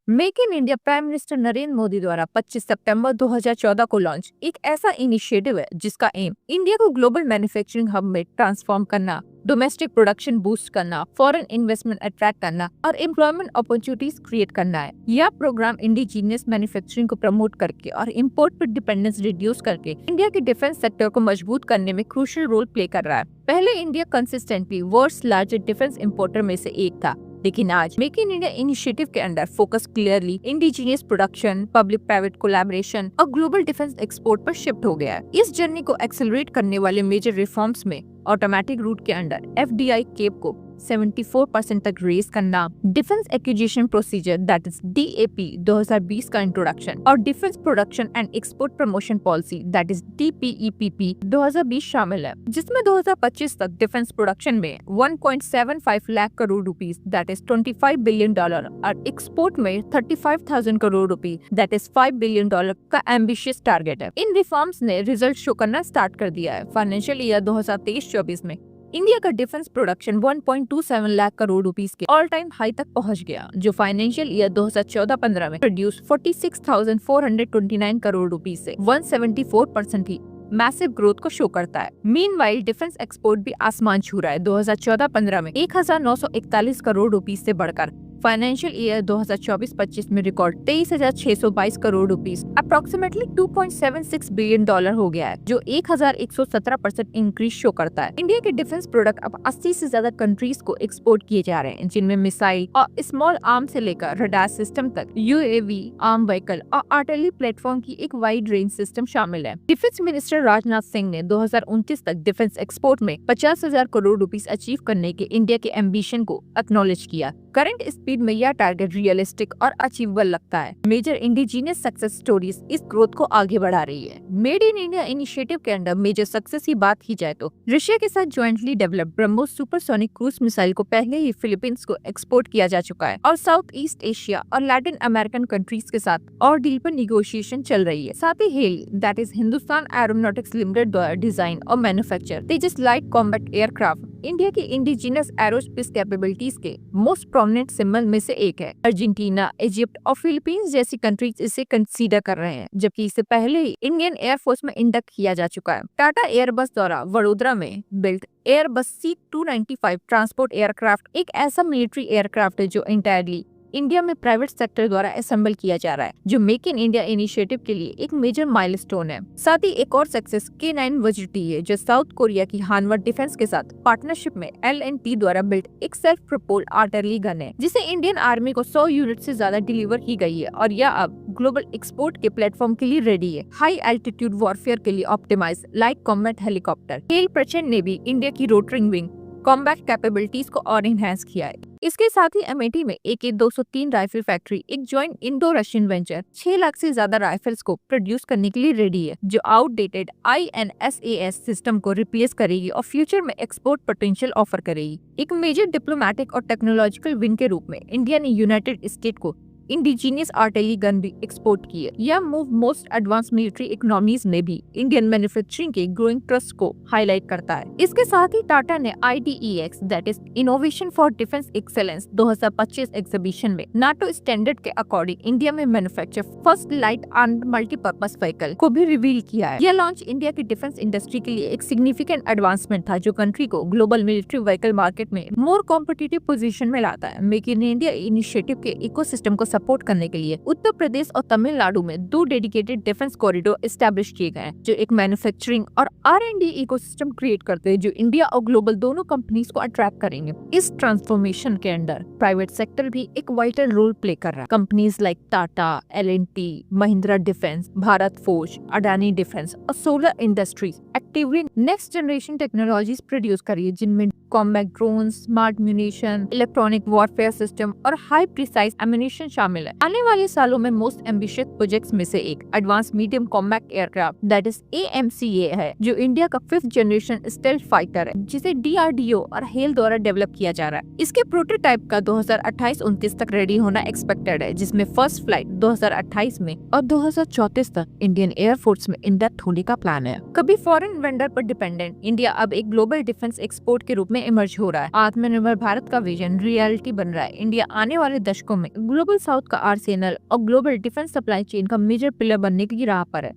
Make in India prime minister Narendra Modi द्वारा 25 सितंबर 2014 को launch एक ऐसा इनिशिएटिव है जिसका एम इंडिया को ग्लोबल मैन्युफैक्चरिंग हब में ट्रांसफॉर्म करना, डोमेस्टिक प्रोडक्शन बूस्ट करना, फॉरेन इन्वेस्टमेंट अट्रैक्ट करना और एम्प्लॉयमेंट अपॉर्चुनिटीज क्रिएट करना है। यह प्रोग्राम इंडिजीनियस मैन्युफैक्चरिंग को प्रमोट करके और इम्पोर्ट पर डिपेंडेंस रिड्यूस करके इंडिया के डिफेंस सेक्टर को मजबूत करने में क्रूशियल रोल प्ले कर रहा है। पहले India consistently world's largest defence importer में से एक था, लेकिन आज मेक इन इंडिया इनिशिएटिव के under focus clearly indigenous production, public private collaboration और ग्लोबल डिफेंस एक्सपोर्ट पर शिफ्ट हो गया है। इस जर्नी को एक्सेलरेट करने वाले मेजर रिफॉर्म्स में ऑटोमेटिक रूट के अंडर एफडीआई केप को 74% तक रेज करना, defence acquisition procedure that is DAP 2020 का इंट्रोडक्शन और defence production and export promotion policy that is DPEPP 2020 शामिल है, जिसमें 2025 तक डिफेंस प्रोडक्शन में 1.75 lakh crore rupees that is $25 billion और एक्सपोर्ट में 35,000 करोड़ रुपए दैट इज $5 बिलियन का एम्बिशियस टारगेट है। इन रिफॉर्म्स ने रिजल्ट शो करना स्टार्ट कर दिया है। फाइनेंशियल ईयर 2023-24 में इंडिया का defence production 1.27 lakh crore rupees के ऑल टाइम हाई तक पहुंच गया, जो फाइनेंशियल ईयर 2014-15 में प्रोड्यूस 46,429 करोड़ रुपीस से 174% ही मैसिव ग्रोथ को शो करता है। मीनवाइल डिफेंस एक्सपोर्ट भी आसमान छू रहा है। 2014-15 में 1,941 करोड़ रुपीस से बढ़कर फाइनेंशियल ईयर 2024-25 में record 23,622 crore rupees approximately $2.76 billion हो गया है, जो 1,117% इंक्रीज शो करता है। इंडिया के डिफेंस प्रोडक्ट अब 80 से ज्यादा कंट्रीज को एक्सपोर्ट किए जा रहे हैं, जिनमें मिसाइल और स्मॉल आर्म से लेकर रडार सिस्टम तक यूएवी, आर्म व्हीकल और आर्टिलरी प्लेटफॉर्म की एक वाइड रेंज सिस्टम शामिल है। डिफेंस मिनिस्टर राजनाथ सिंह ने 2029 तक डिफेंस एक्सपोर्ट में 50,000 करोड़ रुपीस अचीव करने के इंडिया के एम्बिशन को एक्नॉलेज किया। करंट स्पीड में यह टारगेट रियलिस्टिक और अचीवेबल लगता है। मेजर इंडिजीनियस सक्सेस स्टोरीज इस ग्रोथ को आगे बढ़ा रही है। मेड इन इंडिया इनिशिएटिव के अंडर मेजर सक्सेस की बात की जाए तो रशिया के साथ jointly develop BrahMos supersonic cruise missile को पहले ही फिलीपींस को एक्सपोर्ट किया जा चुका है और साउथ ईस्ट एशिया और लैटिन अमेरिकन कंट्रीज के साथ और डील पर निगोशिएशन चल रही है। साथ ही HAL that is Hindustan aeronautics limited द्वारा डिजाइन और manufacture Tejas light combat aircraft India की इंडिजीनियस एरोस्पेस कैपेबिलिटीज के मोस्ट प्रोमिनेंट सिंबल में से एक है। अर्जेंटीना, इजिप्ट और फिलीपींस जैसी कंट्रीज इसे कंसीडर कर रहे हैं, जबकि इससे पहले ही इंडियन एयरफोर्स में इंडक्ट किया जा चुका है। टाटा एयरबस द्वारा वडोदरा में built Airbus C295 transport aircraft एक ऐसा मिलिट्री एयरक्राफ्ट है जो इंटायरली इंडिया में प्राइवेट सेक्टर द्वारा असेंबल किया जा रहा है, जो मेक इन इंडिया इनिशिएटिव के लिए एक मेजर माइलस्टोन है। साथ ही एक और सक्सेस K9 वजीटी है, जो साउथ कोरिया की हानवा डिफेंस के साथ पार्टनरशिप में L&T द्वारा बिल्ट एक सेल्फ प्रोपोल्ड आर्टिलरी गन है, जिसे इंडियन आर्मी को 100 यूनिट से ज्यादा डिलीवर की गई है और यह अब ग्लोबल एक्सपोर्ट के प्लेटफॉर्म के लिए रेडी है। हाई एल्टीट्यूड वॉरफेयर के लिए ऑप्टिमाइज लाइट कॉम्बैट हेलीकॉप्टर हेल प्रचंड ने भी इंडिया की रोटरिंग विंग कॉम्बैट कैपेबिलिटीज को और इनहेंस किया है। इसके साथ ही अमेठी में AK-203 राइफल फैक्ट्री एक joint Indo Russian venture 6 lakh से ज्यादा राइफल्स को प्रोड्यूस करने के लिए रेडी है, जो आउटडेटेड INSAS सिस्टम को रिप्लेस करेगी और फ्यूचर में एक्सपोर्ट पोटेंशियल ऑफर करेगी। एक मेजर डिप्लोमेटिक और टेक्नोलॉजिकल विन के रूप में इंडिया ने यूनाइटेड स्टेट को इंडिजीनियस आर्टिलरी गन भी एक्सपोर्ट की है। यह move most advance military economies में भी इंडियन मैन्युफैक्चरिंग के ग्रोइंग ट्रस्ट को हाईलाइट करता है। इसके साथ ही टाटा ने IDEX that is innovation for defence excellence 2025 exhibition में नाटो स्टैंडर्ड के अकॉर्डिंग इंडिया में manufacture first light armed multipurpose vehicle को भी रिवील किया है। यह लॉन्च इंडिया की डिफेंस इंडस्ट्री के लिए एक सिग्निफिकेंट एडवांसमेंट था, जो कंट्री को ग्लोबल मिलिट्री व्हीकल मार्केट में मोर कॉम्पिटिटिव पोजीशन में लाता है। मेक इन इंडिया इनिशिएटिव के इकोसिस्टम को सपोर्ट करने के लिए उत्तर प्रदेश और तमिलनाडु में 2 डेडिकेटेड डिफेंस कॉरिडोर एस्टैब्लिश किए गए हैं, जो एक मैन्युफैक्चरिंग और R&D इकोसिस्टम क्रिएट करते हैं, जो इंडिया और ग्लोबल दोनों कंपनीज को अट्रैक्ट करेंगे। इस ट्रांसफॉर्मेशन के अंदर प्राइवेट सेक्टर भी एक वाइटल रोल प्ले कर रहा है। Companies like Tata, L&T, Mahindra defence, Bharat forge, Adani defence और solar industries actively next generation technologies produce कर रही है, जिनमें combat drone, smart munition, electronic warfare system और हाई प्रिसाइज एम्यूनिशन शामिल है। आने वाले सालों में मोस्ट एम्बिशियस प्रोजेक्ट्स में से एक advance medium combat aircraft that is AMCA है, जो इंडिया का 5th जनरेशन स्टेल्थ फाइटर है, जिसे DRDO और हेल द्वारा डेवलप किया जा रहा है। इसके प्रोटोटाइप का 2028-29 तक रेडी होना एक्सपेक्टेड है, जिसमें फर्स्ट फ्लाइट 2028 में और 2034 तक इंडियन एयरफोर्स में इंडक्ट होने का प्लान है। कभी फॉरेन वेंडर पर डिपेंडेंट इंडिया अब एक ग्लोबल डिफेंस एक्सपोर्ट के रूप में इमर्ज हो रहा है। आत्मनिर्भर भारत का विजन रियलिटी बन रहा है। इंडिया आने वाले दशकों में ग्लोबल साउथ साउथ का आर्सेनल और ग्लोबल डिफेंस सप्लाई चेन का मेजर पिलर बनने की राह पर है।